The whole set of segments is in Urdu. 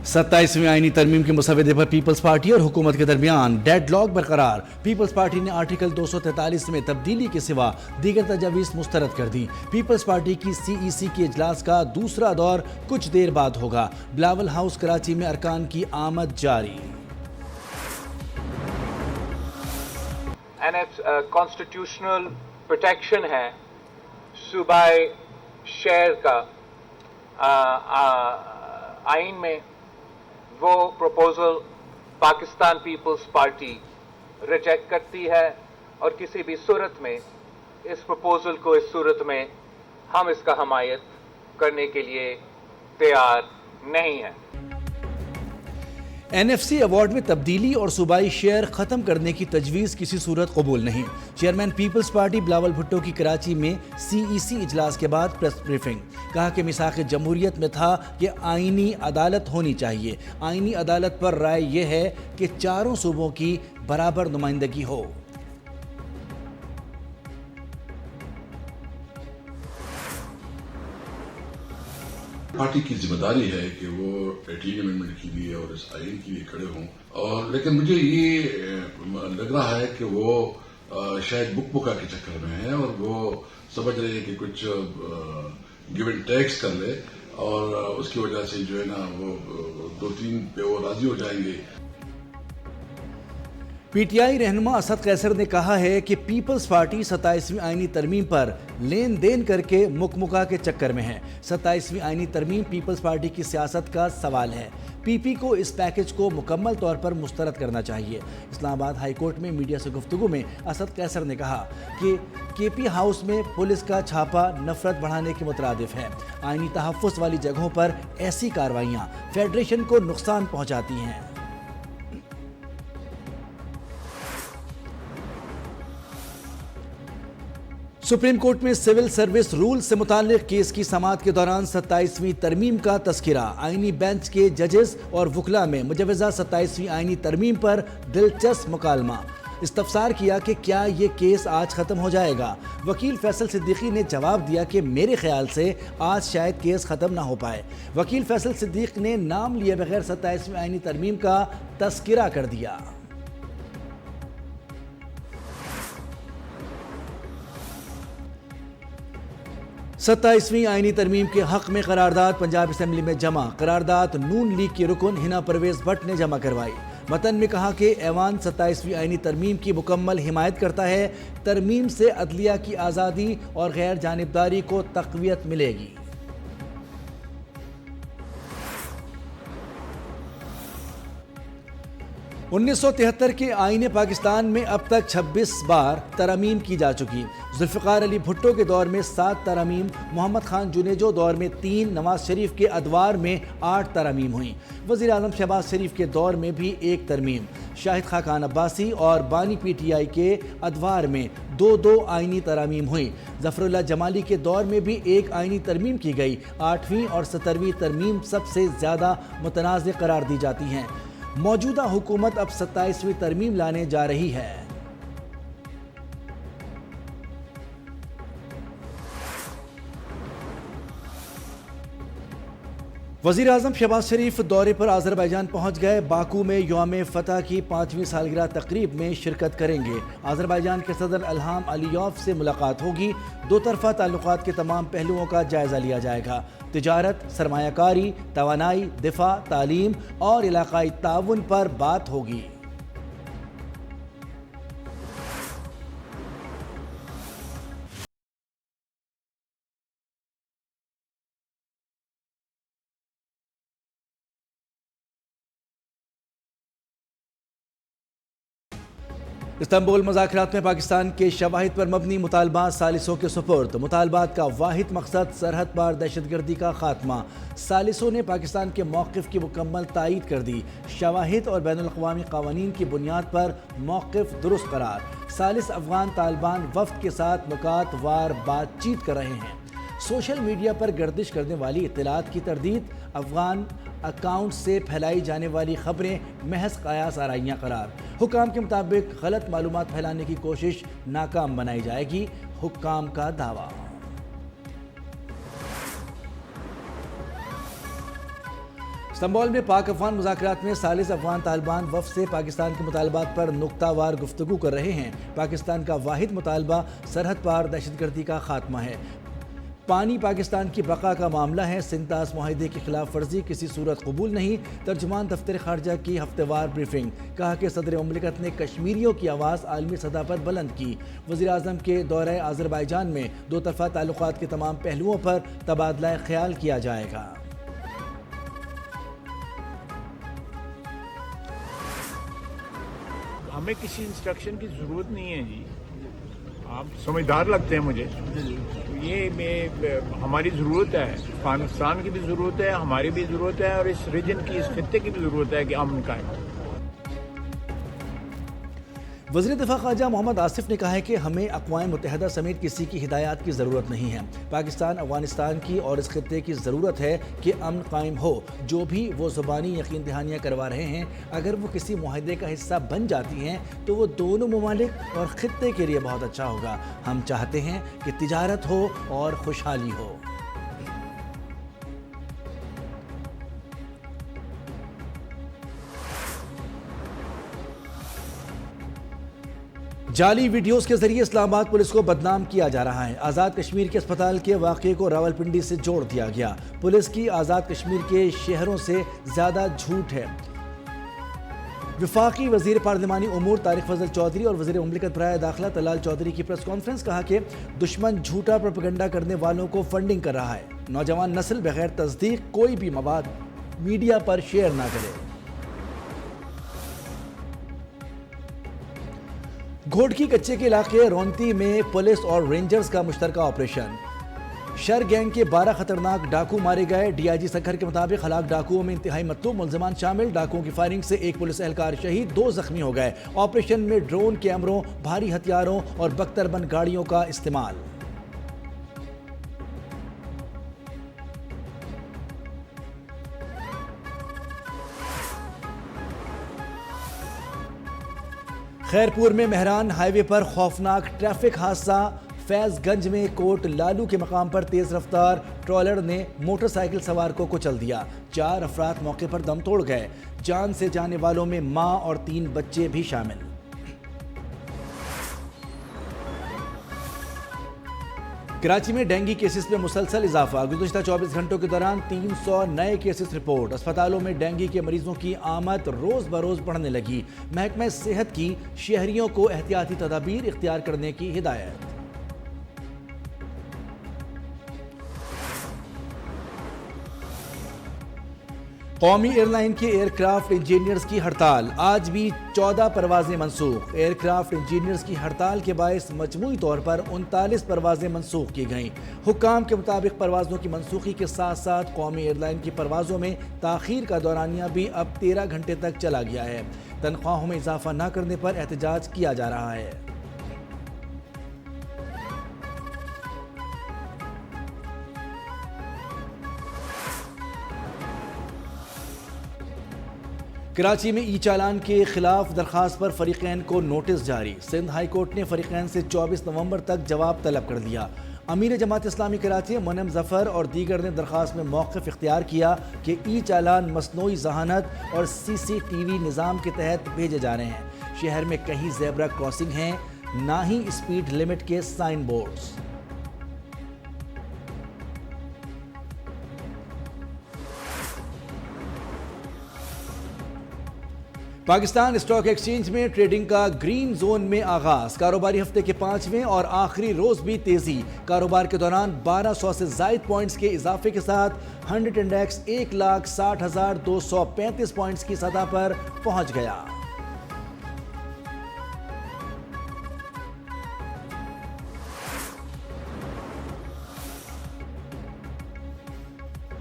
27ویں آئینی ترمیم کے مسودے پر پیپلز پارٹی اور حکومت کے درمیان ڈیڈ لاک برقرار۔ پیپلز پارٹی نے آرٹیکل 243 میں تبدیلی کے سوا دیگر تجاویز مسترد کر دی۔ پیپلز پارٹی کی CEC کے اجلاس کا دوسرا دور کچھ دیر بعد ہوگا۔ بلاول ہاؤس کراچی میں ارکان کی آمد جاری۔ کانسٹیٹیوشنل پروٹیکشن ہے صوبائی شہر کا آئین میں، وہ پروپوزل پاکستان پیپلز پارٹی ریجیکٹ کرتی ہے، اور کسی بھی صورت میں اس پروپوزل کو اس صورت میں ہم اس کا حمایت کرنے کے لیے تیار نہیں ہیں۔ NFC ایوارڈ میں تبدیلی اور صوبائی شیئر ختم کرنے کی تجویز کسی صورت قبول نہیں۔ چیئرمین پیپلز پارٹی بلاول بھٹو کی کراچی میں CEC اجلاس کے بعد پریس بریفنگ۔ کہا کہ میثاق جمہوریت میں تھا کہ آئینی عدالت ہونی چاہیے۔ آئینی عدالت پر رائے یہ ہے کہ چاروں صوبوں کی برابر نمائندگی ہو۔ پارٹی کی ذمہ داری ہے کہ وہ 18 امینڈمنٹ کے لیے اور اس آئین کے لیے کھڑے ہوں، اور لیکن مجھے یہ لگ رہا ہے کہ وہ شاید بک بکا کے چکر میں ہیں، اور وہ سمجھ رہے ہیں کہ کچھ گیو اینڈ ٹیکس کر لے، اور اس کی وجہ سے جو ہے نا وہ 2-3 پہ وہ راضی ہو جائیں گے۔ PTI رہنما اسد قیصر نے کہا ہے کہ پیپلز پارٹی 27ویں آئینی ترمیم پر لین دین کر کے مکمکا کے چکر میں ہے۔ 27ویں آئینی ترمیم پیپلز پارٹی کی سیاست کا سوال ہے۔ PP کو اس پیکج کو مکمل طور پر مسترد کرنا چاہیے۔ اسلام آباد ہائی کورٹ میں میڈیا سے گفتگو میں اسد قیصر نے کہا کہ KP ہاؤس میں پولیس کا چھاپا نفرت بڑھانے کے مترادف ہے۔ آئینی تحفظ والی جگہوں پر ایسی کارروائیاں فیڈریشن کو نقصان پہنچاتی ہیں۔ سپریم کورٹ میں سول سروس رول سے متعلق کیس کی سماعت کے دوران 27ویں ترمیم کا تذکرہ۔ آئینی بینچ کے ججز اور وکلاء میں مجوزہ 27ویں آئینی ترمیم پر دلچسپ مکالمہ۔ استفسار کیا کہ کیا یہ کیس آج ختم ہو جائے گا۔ وکیل فیصل صدیقی نے جواب دیا کہ میرے خیال سے آج شاید کیس ختم نہ ہو پائے۔ وکیل فیصل صدیق نے نام لیے بغیر 27ویں آئینی ترمیم کا تذکرہ کر دیا۔ 27ویں آئینی ترمیم کے حق میں قرارداد پنجاب اسمبلی میں جمع۔ قرارداد نون لیگ کی رکن ہنا پرویز بٹ نے جمع کروائی۔ متن میں کہا کہ ایوان 27ویں آئینی ترمیم کی مکمل حمایت کرتا ہے۔ ترمیم سے عدلیہ کی آزادی اور غیر جانبداری کو تقویت ملے گی۔ انیس سو 73 کے آئین پاکستان میں اب تک 26 بار ترامیم کی جا چکی۔ ذوالفقار علی بھٹو کے دور میں 7 ترامیم، محمد خان جنیجو دور میں 3، نواز شریف کے ادوار میں 8 ترامیم ہوئیں۔ وزیر اعظم شہباز شریف کے دور میں بھی 1 ترمیم، شاہد خاقان عباسی اور بانی PTI کے ادوار میں 2 آئینی ترامیم ہوئیں۔ ظفر اللہ جمالی کے دور میں بھی 1 آئینی ترمیم کی گئی۔ 8ویں اور 17ویں ترمیم سب سے زیادہ متنازع قرار دی جاتی ہیں۔ موجودہ حکومت اب 27ویں ترمیم لانے جا رہی ہے۔ وزیر اعظم شہباز شریف دورے پر آذربائیجان پہنچ گئے۔ باکو میں یوم فتح کی 5ویں سالگرہ تقریب میں شرکت کریں گے۔ آذربائیجان کے صدر الہام علیوف سے ملاقات ہوگی۔ 2 طرفہ تعلقات کے تمام پہلوؤں کا جائزہ لیا جائے گا۔ تجارت، سرمایہ کاری، توانائی، دفاع، تعلیم اور علاقائی تعاون پر بات ہوگی۔ استنبول مذاکرات میں پاکستان کے شواہد پر مبنی مطالبات ثالثوں کے سپرد۔ مطالبات کا واحد مقصد سرحد پار دہشت گردی کا خاتمہ۔ ثالثوں نے پاکستان کے موقف کی مکمل تائید کر دی۔ شواہد اور بین الاقوامی قوانین کی بنیاد پر موقف درست قرار۔ ثالث افغان طالبان وفد کے ساتھ نکات وار بات چیت کر رہے ہیں۔ سوشل میڈیا پر گردش کرنے والی اطلاعات کی تردید۔ افغان اکاؤنٹ سے پھیلائی جانے والی خبریں محض قیاس آرائیاں قرار۔ حکام کے مطابق غلط معلومات پھیلانے کی کوشش ناکام بنائی جائے گی، حکام کا دعویٰ۔ استنبول میں پاک افغان مذاکرات میں ثالث افغان طالبان وفد سے پاکستان کے مطالبات پر نقطہ وار گفتگو کر رہے ہیں۔ پاکستان کا واحد مطالبہ سرحد پار دہشت گردی کا خاتمہ ہے۔ پانی پاکستان کی بقا کا معاملہ ہے، سنتاس معاہدے کی خلاف ورزی کسی صورت قبول نہیں۔ ترجمان دفتر خارجہ کی ہفتہ وار بریفنگ، کہا کہ صدر مملکت نے کشمیریوں کی آواز عالمی سطح پر بلند کی۔ وزیر اعظم کے دورہ آذربائیجان میں دو طرفہ تعلقات کے تمام پہلوؤں پر تبادلہ خیال کیا جائے گا۔ ہمیں کسی انسٹرکشن کی ضرورت نہیں ہے جی، آپ سمجھدار لگتے ہیں مجھے۔ یہ ہماری ضرورت ہے، افغانستان کی بھی ضرورت ہے، ہماری بھی ضرورت ہے، اور اس ریجن کی، اس خطے کی بھی ضرورت ہے کہ امن قائم ہو۔ وزیر دفاع خارجہ محمد آصف نے کہا ہے کہ ہمیں اقوام متحدہ سمیت کسی کی ہدایات کی ضرورت نہیں ہے۔ پاکستان افغانستان کی اور اس خطے کی ضرورت ہے کہ امن قائم ہو۔ جو بھی وہ زبانی یقین دہانیاں کروا رہے ہیں، اگر وہ کسی معاہدے کا حصہ بن جاتی ہیں تو وہ دونوں ممالک اور خطے کے لیے بہت اچھا ہوگا۔ ہم چاہتے ہیں کہ تجارت ہو اور خوشحالی ہو۔ جعلی ویڈیوز کے ذریعے اسلام آباد پولیس کو بدنام کیا جا رہا ہے۔ آزاد کشمیر کے اسپتال کے واقعے کو راولپنڈی سے جوڑ دیا گیا۔ پولیس کی آزاد کشمیر کے شہروں سے زیادہ جھوٹ ہے۔ وفاقی وزیر پارلیمانی امور طارق فضل چودھری اور وزیر مملکت برائے داخلہ طلال چودھری کی پریس کانفرنس، کہا کہ دشمن جھوٹا پروپیگنڈا کرنے والوں کو فنڈنگ کر رہا ہے۔ نوجوان نسل بغیر تصدیق کوئی بھی مواد میڈیا پر شیئر نہ کرے۔ گھوڑکی کچے کے علاقے رونتی میں پولیس اور رینجرز کا مشترکہ آپریشن۔ شر گینگ کے 12 خطرناک ڈاکو مارے گئے۔ ڈی آئی جی سکھر کے مطابق ہلاک ڈاکوؤں میں انتہائی مطلوب ملزمان شامل۔ ڈاکوؤں کی فائرنگ سے ایک پولیس اہلکار شہید، 2 زخمی ہو گئے۔ آپریشن میں ڈرون، کیمروں، بھاری ہتھیاروں اور بختر بند گاڑیوں کا استعمال۔ خیرپور میں مہران ہائی وے پر خوفناک ٹریفک حادثہ۔ فیض گنج میں کوٹ لالو کے مقام پر تیز رفتار ٹرالر نے موٹر سائیکل سوار کو کچل دیا۔ 4 افراد موقع پر دم توڑ گئے۔ جان سے جانے والوں میں ماں اور 3 بچے بھی شامل۔ کراچی میں ڈینگی کیسز میں مسلسل اضافہ۔ گزشتہ 24 گھنٹوں کے دوران 300 نئے کیسز رپورٹ۔ اسپتالوں میں ڈینگی کے مریضوں کی آمد روز بروز بڑھنے لگی۔ محکمہ صحت کی شہریوں کو احتیاطی تدابیر اختیار کرنے کی ہدایت۔ قومی ایئر لائن کے ایئر کرافٹ انجینئرز کی ہڑتال، آج بھی 14 پروازیں منسوخ۔ ایئر کرافٹ انجینئرز کی ہڑتال کے باعث مجموعی طور پر 39 پروازیں منسوخ کی گئیں۔ حکام کے مطابق پروازوں کی منسوخی کے ساتھ ساتھ قومی ایئر لائن کی پروازوں میں تاخیر کا دورانیہ بھی اب 13 گھنٹے تک چلا گیا ہے۔ تنخواہوں میں اضافہ نہ کرنے پر احتجاج کیا جا رہا ہے۔ کراچی میں ای چالان کے خلاف درخواست پر فریقین کو نوٹس جاری۔ سندھ ہائی کورٹ نے فریقین سے 24 نومبر تک جواب طلب کر لیا۔ امیر جماعت اسلامی کراچی منم ظفر اور دیگر نے درخواست میں موقف اختیار کیا کہ ای چالان مصنوعی ذہانت اور CCTV نظام کے تحت بھیجے جا رہے ہیں۔ شہر میں کہیں زیبرا کراسنگ ہیں، نہ ہی اسپیڈ لمٹ کے sign boards. Pakistan stock exchange میں ٹریڈنگ کا گرین زون میں آغاز۔ کاروباری ہفتے کے 5ویں اور آخری روز بھی تیزی۔ کاروبار کے دوران 1200 سے زائد پوائنٹس کے اضافے کے ساتھ 100 انڈیکس 1,60,235 پوائنٹس کی سطح پر پہنچ گیا۔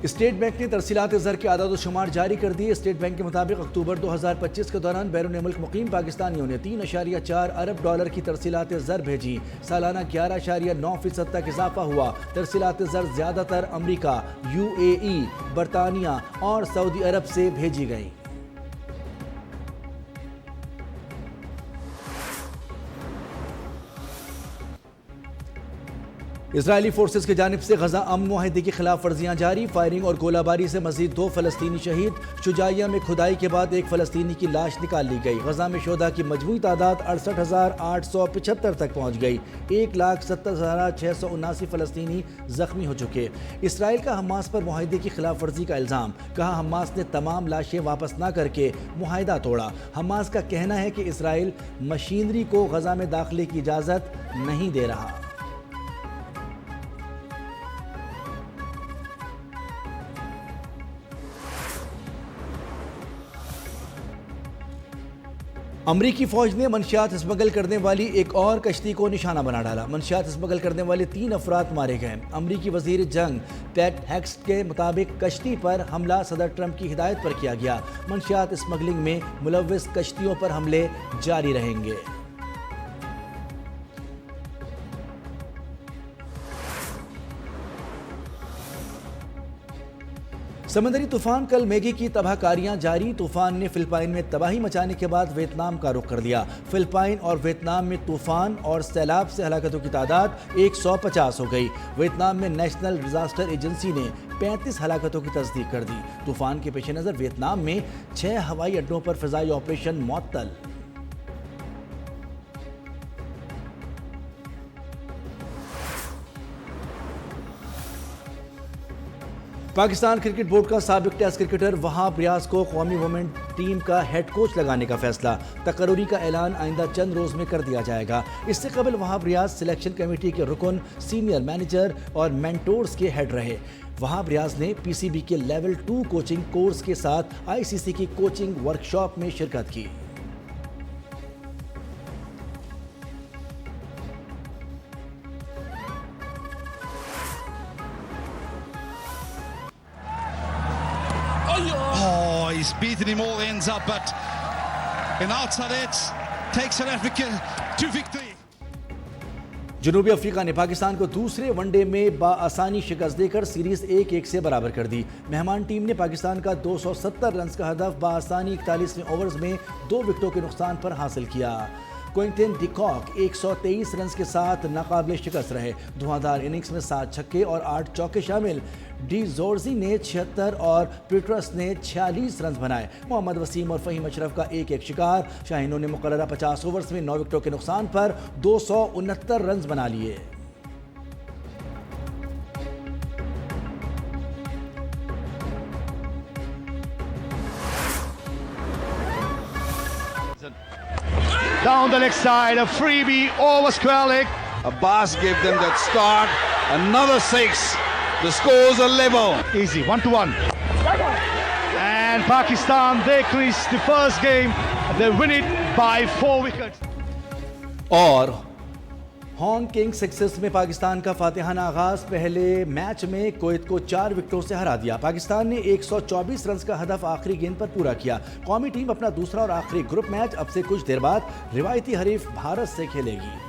اسٹیٹ بینک نے ترسیلات زر کے اعداد و شمار جاری کر دیے۔ اسٹیٹ بینک کے مطابق اکتوبر 2025 کے دوران بیرون ملک مقیم پاکستانیوں نے $3.4 ارب کی ترسیلات زر بھیجی۔ سالانہ 11.9% تک اضافہ ہوا۔ ترسیلات زر زیادہ تر امریکہ، UAE، برطانیہ اور سعودی عرب سے بھیجی گئیں۔ اسرائیلی فورسز کی جانب سے غزہ امن معاہدے کی خلاف ورزیاں جاری، فائرنگ اور گولہ باری سے مزید 2 فلسطینی شہید، شجاعیہ میں کھدائی کے بعد ایک فلسطینی کی لاش نکال لی گئی۔ غزہ میں شہداء کی مجموعی تعداد 68,875 تک پہنچ گئی، 1,70,679 فلسطینی زخمی ہو چکے۔ اسرائیل کا حماس پر معاہدے کی خلاف ورزی کا الزام، کہا حماس نے تمام لاشیں واپس نہ کر کے معاہدہ توڑا۔ حماس کا کہنا ہے کہ اسرائیل مشینری کو غزہ میں داخلے کی اجازت نہیں دے رہا۔ امریکی فوج نے منشیات اسمگل کرنے والی ایک اور کشتی کو نشانہ بنا ڈالا۔ منشیات اسمگل کرنے والے 3 افراد مارے گئے۔ امریکی وزیر جنگ پیٹ ہیکسٹ کے مطابق کشتی پر حملہ صدر ٹرمپ کی ہدایت پر کیا گیا۔ منشیات اسمگلنگ میں ملوث کشتیوں پر حملے جاری رہیں گے۔ سمندری طوفان کل میگی کی تباہ کاریاں جاری۔ طوفان نے فلپائن میں تباہی مچانے کے بعد ویتنام کا رخ کر دیا۔ فلپائن اور ویتنام میں طوفان اور سیلاب سے ہلاکتوں کی تعداد 150 ہو گئی۔ ویتنام میں نیشنل ڈیزاسٹر ایجنسی نے 35 ہلاکتوں کی تصدیق کر دی۔ طوفان کے پیش نظر ویتنام میں 6 ہوائی اڈوں پر فضائی آپریشن معطل۔ پاکستان کرکٹ بورڈ کا سابق ٹیسٹ کرکٹر وہاب ریاض کو قومی وومن ٹیم کا ہیڈ کوچ لگانے کا فیصلہ۔ تقرری کا اعلان آئندہ چند روز میں کر دیا جائے گا۔ اس سے قبل وہاب ریاض سلیکشن کمیٹی کے رکن، سینئر مینیجر اور مینٹورز کے ہیڈ رہے۔ وہاب ریاض نے پی سی بی کے لیول 2 کوچنگ کورس کے ساتھ آئی سی سی کی کوچنگ ورکشاپ میں شرکت کی۔ Oh, he's beaten him all ends up, but outside it takes South Africa to victory. جنوبی افریقہ نے پاکستان کو دوسرے ون ڈے میں بآسانی شکست دے کر سیریز 1-1 سے برابر کر دی۔ مہمان ٹیم نے پاکستان کا 270 رنز کا ہدف بآسانی 41ویں اوورز میں 2 وکٹوں کے نقصان پر حاصل کیا۔ کوئنٹن ڈی کاک 123 رنز کے ساتھ ناقابل شکست رہے۔ دھواں اننگز میں 7 چھکے اور 8 چوکے شامل۔ ڈی زورزی نے 76 اور پیٹرس نے 46 رنز بنائے۔ محمد وسیم اور فہیم اشرف کا 1-1 شکار۔ شاہینوں نے مقررہ 50 اوورز میں 9 وکٹوں کے نقصان پر 269 رنز بنا لیے۔ Down the leg side, a freebie over square leg. Abbas gave them that start. Another 6. The scores are level. Easy, 1-1. And Pakistan, they clinch the first game. They win it by 4 wickets. اور ہانگ کنگ 6 میں پاکستان کا فاتحانہ آغاز۔ پہلے میچ میں کویت کو 4 وکٹوں سے ہرا دیا۔ پاکستان نے 124 رنز کا ہدف آخری گیند پر پورا کیا۔ قومی ٹیم اپنا دوسرا اور آخری گروپ میچ اب سے کچھ دیر بعد روایتی حریف بھارت سے کھیلے گی۔